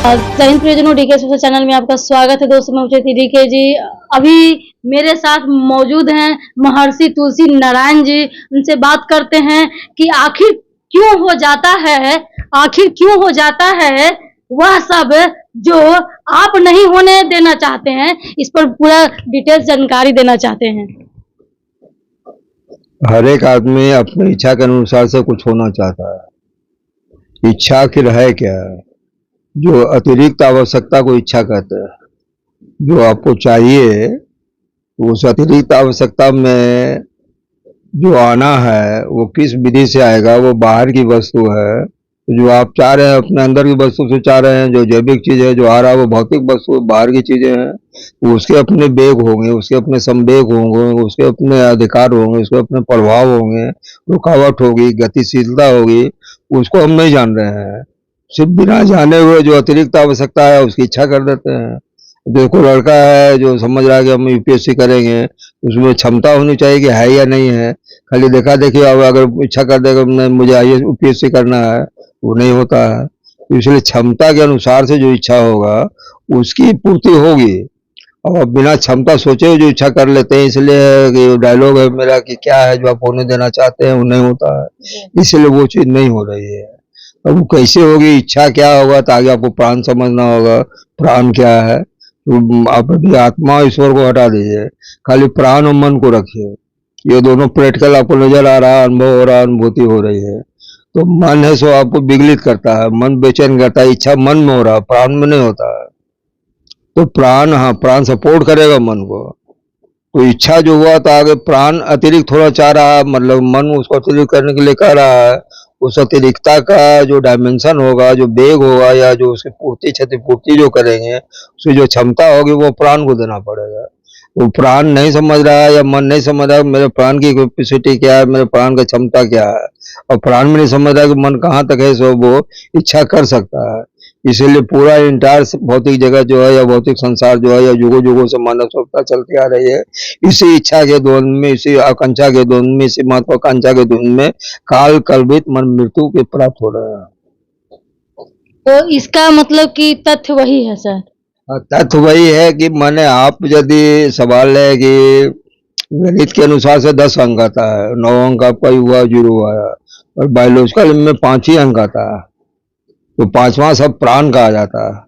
जय हिंद प्रियजनों, DK social channel में आपका स्वागत है। दोस्तों मैं उचित डीके जी। अभी मेरे साथ मौजूद हैं महर्षि तुलसी नारायण जी। उनसे बात करते हैं कि आखिर क्यों हो जाता है वह सब जो आप नहीं होने देना चाहते हैं। इस पर पूरा डिटेल्स जानकारी देना चाहते हैं। हर एक आदमी अपनी इच्छा के अनुसार से कुछ होना चाहता है। इच्छा आखिर है क्या? जो अतिरिक्त आवश्यकता को इच्छा कहते हैं। जो आपको चाहिए उस अतिरिक्त आवश्यकता में जो आना है वो किस विधि से आएगा, वो बाहर की वस्तु है। जो आप चाह रहे हैं अपने अंदर की वस्तु से चाह रहे हैं, जो जैविक चीज है जो आ रहा है वो भौतिक वस्तु बाहर की चीजें हैं। उसके अपने वेग होंगे, उसके अपने संवेग होंगे, उसके अपने अधिकार होंगे, उसके अपने प्रभाव होंगे, रुकावट होगी, गतिशीलता होगी। उसको हम नहीं जान रहे हैं। सिर्फ बिना जाने हुए जो अतिरिक्त आवश्यकता है उसकी इच्छा कर देते हैं। देखो लड़का है जो समझ रहा है कि हम यूपीएससी करेंगे, उसमें क्षमता होनी चाहिए कि है या नहीं है। खाली देखा देखी अब अगर इच्छा कर देगा मुझे आईएएस यूपीएससी करना है, वो नहीं होता है। तो इसलिए क्षमता के अनुसार से जो इच्छा होगा उसकी पूर्ति होगी। और बिना क्षमता सोचे जो इच्छा कर लेते हैं, इसलिए डायलॉग है मेरा कि क्या है जो आप होने देना चाहते हैं वो नहीं होता है। इसलिए वो चीज नहीं हो रही है। अब वो कैसे होगी, इच्छा क्या होगा, तो आगे आपको प्राण समझना होगा। प्राण क्या है? तो आप अभी आत्मा ईश्वर को हटा दीजिए, खाली प्राण और मन को रखिए। ये दोनों प्रैक्टिकल आपको नजर आ रहा है, अनुभव हो रहा है, अनुभूति हो रही है। तो मन है सो आपको विगलित करता है, मन बेचैन करता है। इच्छा मन में हो रहा है, प्राण में नहीं होता है। तो प्राण, हाँ प्राण सपोर्ट करेगा मन को। तो इच्छा जो हुआ तो आगे प्राण अतिरिक्त थोड़ा चाह रहा है, मतलब मन उसको अतिरिक्त करने के लिए कह रहा है। उस अतिरिक्तता का जो डायमेंशन होगा, जो वेग होगा, या जो उसकी पूर्ति क्षतिपूर्ति जो करेंगे, उसकी जो क्षमता होगी वो प्राण को देना पड़ेगा। वो प्राण नहीं समझ रहा है या मन नहीं समझ रहा है मेरे प्राण की कैपेसिटी क्या है, मेरे प्राण की क्षमता क्या है। और प्राण में नहीं समझ रहा है कि मन कहाँ तक है, सो वो इच्छा कर सकता है। इसीलिए पूरा इंटायर भौतिक जगत जो है या भौतिक संसार जो है या युगों युगों से मानव सभ्यता चलती आ रही है, इसी इच्छा के द्वंद में, इसी आकांक्षा के द्वंद में, इसी महत्वाकांक्षा के द्वंद में काल कल्पित मन मृत्यु के प्राप्त हो रहे हैं। तो इसका मतलब कि तथ्य वही है सर। तथ्य वही है कि माने आप यदि सवाल है कि गणित के अनुसार से 10 अंक आता है, 9 अंक आपका हुआ, 0 आया, और बायोलॉजिकल में 5 ही अंक आता है। तो 5वां सब प्राण कहा जाता है।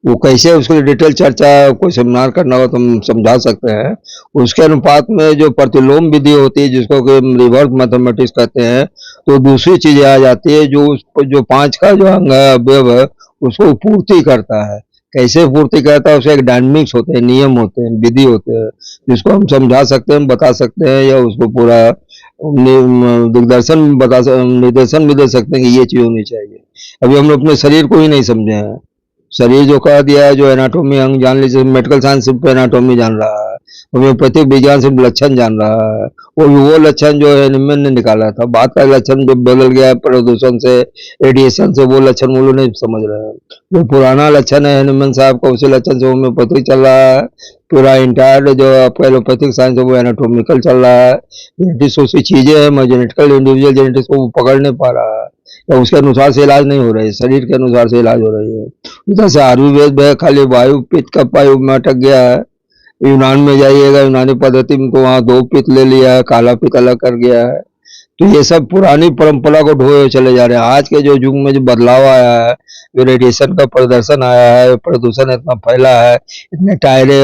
वो कैसे, उसकी डिटेल चर्चा कोई सेमिनार करना हो तो हम समझा सकते हैं। उसके अनुपात में जो प्रतिलोम विधि होती है, जिसको कि रिवर्स मैथमेटिक्स कहते हैं, तो दूसरी चीज आ जाती है जो जो 5 का जो अंग है, अवयव है, उसको पूर्ति करता है। कैसे पूर्ति करता है, उसके एक डायनेमिक्स होते हैं, नियम होते हैं, विधि होते हैं, जिसको हम समझा सकते हैं, बता सकते हैं, या उसको पूरा दिग्दर्शन निर्देशन भी दे सकते हैं कि ये चीज होनी चाहिए। अभी हम लोग अपने शरीर को ही नहीं समझे हैं। शरीर जो कह दिया है, जो एनाटॉमी अंग जान लीजिए, मेडिकल साइंस सिर्फ एनाटॉमी जान रहा है, होम्योपैथिक विज्ञान सिर्फ लक्षण जान रहा है। वो लक्षण जो है निम्न ने निकाला था, बात का लक्षण जो बदल गया है प्रदूषण से, रेडिएशन से, वो लक्षण वो लोग नहीं समझ रहे हैं। जो पुराना लक्षण है निम्न साहब का, उसी लक्षण से होम्योपैथिक चल रहा है। पूरा इंटायर जो आपका एलोपैथिक साइंस है वो एनाटोमिकल चल रहा है। जेनेटिक्स उसकी चीजें हैं, जेनेटिकल इंडिविजुअल जेनेटिक्स को वो पकड़ नहीं पा रहा है, या उसके अनुसार से इलाज नहीं हो रही है, शरीर के अनुसार से इलाज हो रही है। इधर से आयुर्वेद में खाली वायु पित्त कफ वायु में अटक गया है। यूनान में जाइएगा, यूनानी पद्धति में तो वहाँ 2 पित्त ले लिया है, काला पित्त अलग कर गया है। तो ये सब पुरानी परंपरा को ढोए चले जा रहे हैं। आज के जो युग में जो बदलाव आया है, जो रेडिएशन का प्रदर्शन आया है, प्रदूषण इतना फैला है, इतने टायरे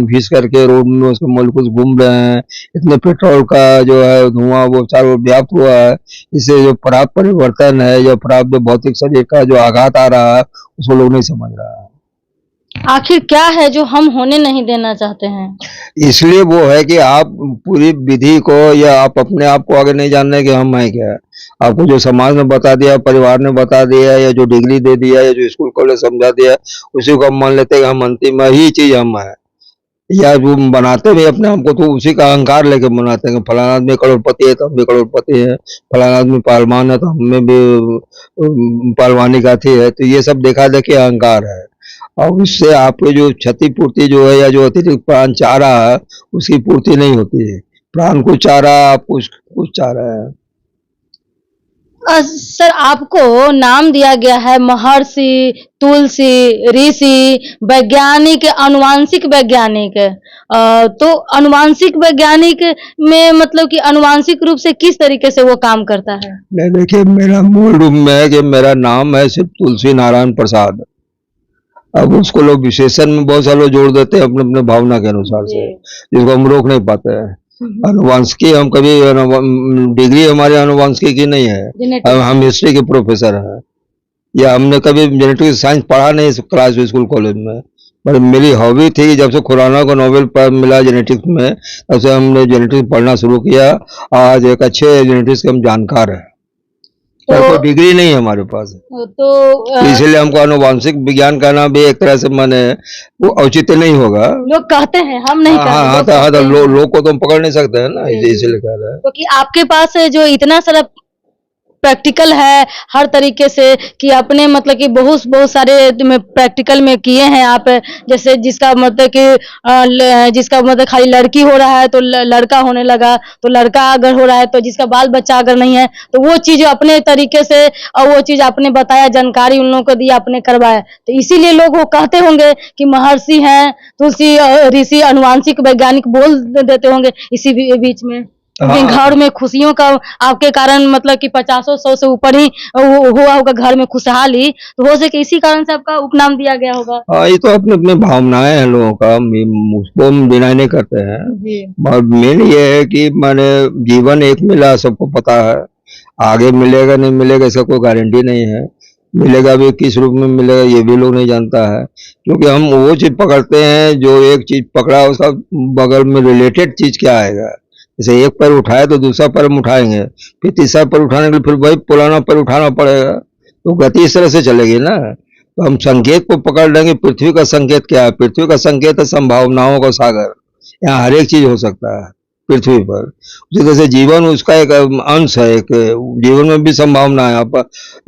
घिस करके रोड में उसके मोलिकुल्स घूम रहे हैं, इतने पेट्रोल का जो है धुआं वो चारों ओर व्याप्त हुआ है। इससे जो प्राप्त परिवर्तन है या प्राप्त जो भौतिक शरीर का जो आघात आ रहा है, उसको लोग नहीं समझ रहा है। आखिर क्या है जो हम होने नहीं देना चाहते हैं? इसलिए वो है कि आप पूरी विधि को, या आप अपने आप को आगे नहीं जान रहे कि हम हैं क्या। आपको जो समाज ने बता दिया, परिवार ने बता दिया, या जो डिग्री दे दिया, या जो स्कूल कॉलेज समझा दिया, उसी को हम मान लेते हैं कि हम अंतिम ही चीज हम है। या जो बनाते भी अपने आप को, तो उसी का अहंकार लेके बनाते हैं। फलाना आदमी करोड़पति है तो हम भी करोड़पति है, फलाना आदमी पहलवान है तो हमें भी पहलवानी का थी है। तो ये सब देखा देखी अहंकार है। और इससे आपके जो क्षतिपूर्ति जो है, या जो अतिरिक्त प्राण चाह रहा है, उसकी पूर्ति नहीं होती है। प्राण को चाह रहा है, आप कुछ कुछ चाह रहे हैं। सर आपको नाम दिया गया है महर्षि, तुलसी, ऋषि, वैज्ञानिक, आनुवांशिक वैज्ञानिक। तो आनुवांशिक वैज्ञानिक में मतलब कि आनुवांशिक रूप से किस तरीके से वो काम करता है? नहीं, देखिए मेरा मूल रूप में है कि मेरा नाम है सिर्फ तुलसी नारायण प्रसाद। अब उसको लोग विशेषण में बहुत सारे लोग जोड़ देते हैं अपने अपने भावना के अनुसार से, जिसको हम रोक नहीं पाते हैं। अनुवांशिकी हम कभी डिग्री हमारी अनुवांशिकी की नहीं है, हम हिस्ट्री के प्रोफेसर हैं, या हमने कभी जेनेटिक साइंस पढ़ा नहीं क्लास स्कूल कॉलेज में। पर मेरी हॉबी थी कि जब से खुराना को नोबेल प्राइज मिला जेनेटिक्स में, तब से हमने जेनेटिक्स पढ़ना शुरू किया। आज एक अच्छे जेनेटिक्स के हम जानकार हैं, पर कोई डिग्री नहीं है हमारे पास, तो इसलिए हमको आनुवांशिक विज्ञान कहना भी एक तरह से माने वो औचित्य नहीं होगा। लोग कहते हैं, हम नहीं कहते। हाँ, तो लोग को तो हम पकड़ नहीं सकते हैं ना, इसलिए कह रहे हैं। क्योंकि आपके पास जो इतना सारा प्रैक्टिकल है हर तरीके से कि आपने मतलब कि बहुत बहुत सारे प्रैक्टिकल में किए हैं आप। जैसे जिसका मतलब कि जिसका मतलब खाली लड़की हो रहा है तो लड़का होने लगा, तो लड़का अगर हो रहा है तो जिसका बाल बच्चा अगर नहीं है तो वो चीज अपने तरीके से, और वो चीज आपने बताया, जानकारी उन लोगों को दी, आपने करवाया, तो इसीलिए लोग वो कहते होंगे कि महर्षि हैं, तुलसी ऋषि, आनुवांशिक वैज्ञानिक बोल देते होंगे इसी बीच में। क्योंकि घर में खुशियों का आपके कारण मतलब कि 50-100 से ऊपर ही हुआ होगा घर में खुशहाली, तो हो सके इसी कारण से आपका उपनाम दिया गया होगा। हाँ, ये तो अपने अपने भावनाएं हैं लोगों का, उसको हम डिनाई नहीं करते हैं। और मेन ये है कि मैंने जीवन एक मिला, सबको पता है, आगे मिलेगा नहीं मिलेगा इसका कोई गारंटी नहीं है। मिलेगा भी किस रूप में मिलेगा ये भी लोग नहीं जानता है, क्योंकि हम वो चीज पकड़ते हैं जो एक चीज पकड़ा उसका बगल में रिलेटेड चीज क्या आएगा। जैसे एक पैर उठाए तो दूसरा पैर हम उठाएंगे, फिर तीसरा पैर उठाने के लिए फिर वही पुराना पैर उठाना पड़ेगा, तो गति इस तरह से चलेगी ना। तो हम संकेत को पकड़ लेंगे। पृथ्वी का संकेत क्या है? पृथ्वी का संकेत है संभावनाओं का सागर। यहाँ हर एक चीज हो सकता है पृथ्वी पर। उसी तरह से जीवन उसका एक अंश है, एक जीवन में भी संभावना है। आप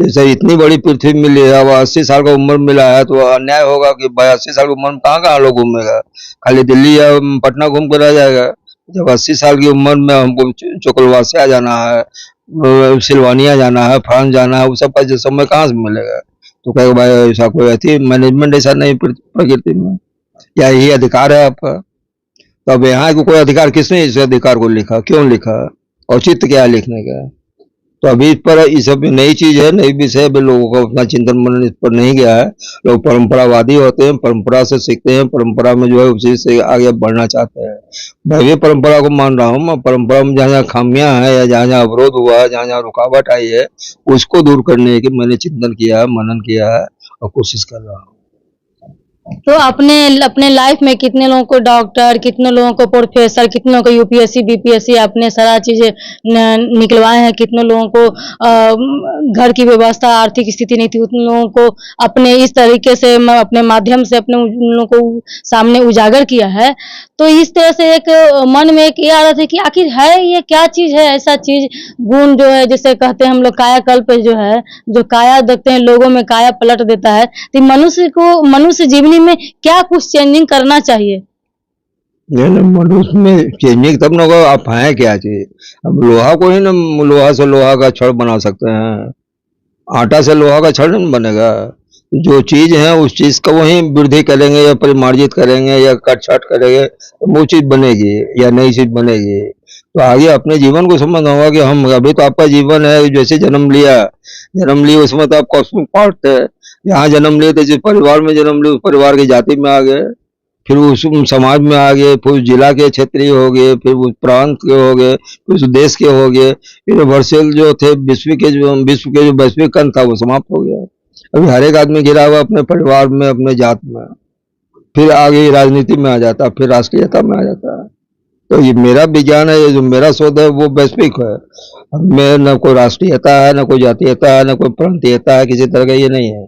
जैसे इतनी बड़ी पृथ्वी मिली है, अब 80 साल का उम्र मिला है, तो अन्याय होगा कि भाई 80 साल की उम्र में कहाँ कहाँ लोग घूमेगा, खाली दिल्ली या पटना घूम कर रह जाएगा। जब 80 साल की उम्र में हमको चोकलवासिया जाना है, सिलवानिया जाना है, फ्रांस जाना है, वो सब का जो समय कहाँ से मिलेगा? तो कहेगा भाई ऐसा कोई ऐसी मैनेजमेंट ऐसा नहीं प्रकृति में, या यही अधिकार है आपका? तो अब यहाँ को कोई अधिकार, किसने इस अधिकार को लिखा, क्यों लिखा, औचित्य क्या है लिखने का? तो अभी इस पर, ये सब नई चीज है, नई विषय है, लोगों का उतना चिंतन मनन इस पर नहीं गया है। लोग परंपरावादी होते हैं, परंपरा से सीखते हैं, परंपरा में जो है उसी से आगे बढ़ना चाहते हैं। मैं भी परंपरा को मान रहा हूँ। मैं परंपरा में जहाँ जहाँ खामियां हैं या जहाँ जहाँ अवरोध हुआ है, जहाँ जहाँ रुकावट आई है, उसको दूर करने की मैंने चिंतन किया है, मनन किया है और कोशिश कर रहा हूँ। तो आपने अपने लाइफ में कितने लोगों को डॉक्टर, कितने लोगों को प्रोफेसर, कितने लोगों को यूपीएससी, बीपीएससी आपने सारा चीजें निकलवाए हैं, कितने लोगों को घर की व्यवस्था, आर्थिक स्थिति नहीं थी, उन लोगों को अपने इस तरीके से अपने माध्यम से अपने उन लोगों को सामने उजागर किया है। तो इस तरह से एक मन में एक ये आ रहा था कि आखिर है ये क्या चीज है, ऐसा चीज गुण जो है, जैसे कहते हैं हम लोग कायाकल्प जो है, जो काया देखते हैं लोगों में काया पलट देता है, तो मनुष्य जीवनी में क्या कुछ चेंजिंग करना चाहिए? नहीं ना, मनुष्य में चेंजिंग तब ना होगा। आप हैं क्या चीज? अब लोहा को ही ना, लोहा से लोहा का छड़ बना सकते हैं, आटा से लोहा का छड़ नहीं बनेगा। जो चीज है उस चीज का वही वृद्धि करेंगे या परिमार्जित करेंगे या कट छाट करेंगे, तो वो चीज बनेगी या नई चीज बनेगी। तो आगे अपने जीवन को समझना होगा कि हम, अभी तो आपका जीवन है, जैसे जन्म लिया उसमें तो आप कॉस्मिक पार्ट थे। यहाँ जन्म लिए थे, जिस परिवार में जन्म लिए उस परिवार की जाति में आ गए, फिर उस समाज में आ गए, फिर उस जिला के क्षेत्रीय हो गए, फिर उस प्रांत के हो गए, फिर उस देश के हो गए। यूनिवर्सल जो थे, विश्व के जो वैश्विक कण था वो समाप्त हो गया। अभी हर एक आदमी घिरा हुआ अपने परिवार में, अपने जात में, फिर आगे राजनीति में आ जाता, फिर राष्ट्रीयता में आ जाता है। तो ये मेरा विज्ञान है, ये जो मेरा शोध है वो वैश्विक है। मैं न कोई राष्ट्रीयता है, न कोई जातीयता है, न कोई प्रांतीयता है, किसी तरह का ये नहीं है।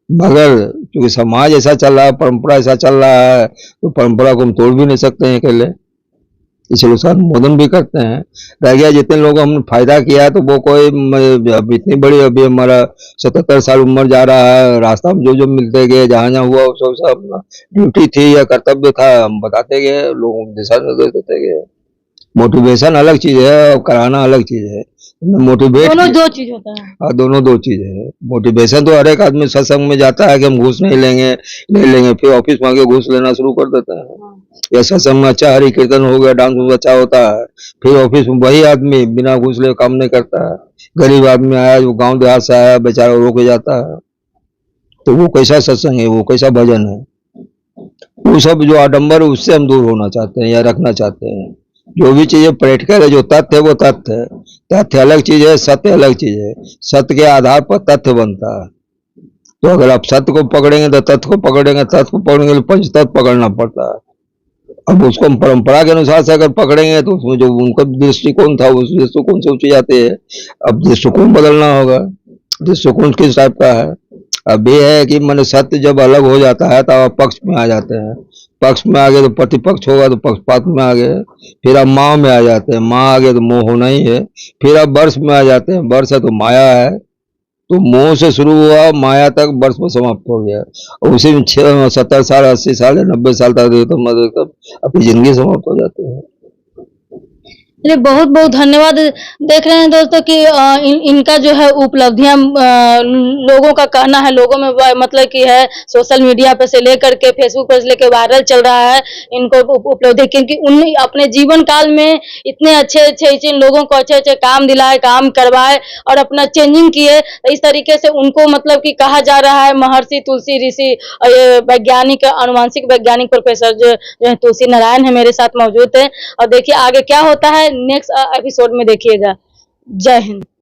मगर क्योंकि समाज ऐसा चल रहा है, परंपरा ऐसा चल रहा है, तो परंपरा को हम तोड़ भी नहीं सकते हैं अकेले, इसलिए उसका अनुमोदन भी करते हैं। रह गया जितने लोगों हमने फायदा किया है, तो वो कोई अब इतनी बड़ी, अभी हमारा 77 साल उम्र जा रहा है, रास्ता में जो जो मिलते गए, जहाँ जहाँ हुआ सब सब ड्यूटी थी या कर्तव्य था, हम बताते गए, लोगों को दिशा निर्देश देते गए। मोटिवेशन अलग चीज है और कराना अलग चीज है। मोटिवेट दोनों दो चीज होता है। हाँ, दोनों दो चीजें हैं। मोटिवेशन तो हर एक आदमी सत्संग में जाता है कि हम घूस नहीं लेंगे, ले लेंगे, फिर ऑफिस में आके घूस लेना शुरू कर देता है। हाँ। या सत्संग में अच्छा हरि कीर्तन हो गया, डांस में अच्छा होता है, फिर ऑफिस में वही आदमी बिना घूस ले काम नहीं करता है। गरीब आदमी आया, जो गांव देहात से आया, बेचारा रोके जाता है, तो वो कैसा सत्संग है, वो कैसा भजन है? वो सब जो आडंबर है, उससे हम दूर होना चाहते हैं या रखना चाहते हैं। जो भी चीजें प्रैक्टिकल है, जो तथ्य है वो तथ्य है। तथ्य अलग चीज है, सत्य अलग चीज है। सत्य के आधार पर तथ्य बनता है। तो अगर आप सत्य को पकड़ेंगे तो तथ्य को पकड़ेंगे, तथ्य को पकड़ेंगे तो पंच तत्व पकड़ना पड़ता है। अब उसको हम परंपरा के अनुसार से अगर पकड़ेंगे तो उसमें जो उनका दृष्टिकोण था, उस दृष्टिकोण से उठी जाते हैं। अब दृष्टिकोण बदलना होगा। दृष्टिकोण किस टाइप का है? अब ये है कि मन सत्य जब अलग हो जाता है तब आप पक्ष में आ जाते हैं। पक्ष में आ गए तो प्रतिपक्ष होगा तो पक्षपात में आ गए। फिर आप माँ में आ जाते हैं, माँ आ गए तो मोह होना ही है। फिर आप वर्ष में आ जाते हैं, वर्ष है तो माया है। तो मोह से शुरू हुआ, माया तक वर्ष में समाप्त हो गया। और उसी में 70 साल, 80 साल या 90 साल तक तो मतलब अपनी जिंदगी समाप्त हो जाती है। चलिए बहुत बहुत धन्यवाद। देख रहे हैं दोस्तों कि इनका जो है उपलब्धियां, लोगों का कहना है, लोगों में मतलब कि है सोशल मीडिया पे से लेकर के फेसबुक पर से लेकर वायरल चल रहा है इनको उपलब्धि, क्योंकि उन अपने जीवन काल में इतने अच्छे अच्छे लोगों को अच्छे अच्छे काम दिलाए, काम करवाए और अपना चेंजिंग किए। इस तरीके से उनको मतलब कि कहा जा रहा है महर्षि तुलसी ऋषि। ये वैज्ञानिक, आनुवांशिक वैज्ञानिक प्रोफेसर जो है तुलसी नारायण है, मेरे साथ मौजूद है। और देखिए आगे क्या होता है नेक्स्ट एपिसोड में, देखिएगा। जय हिंद।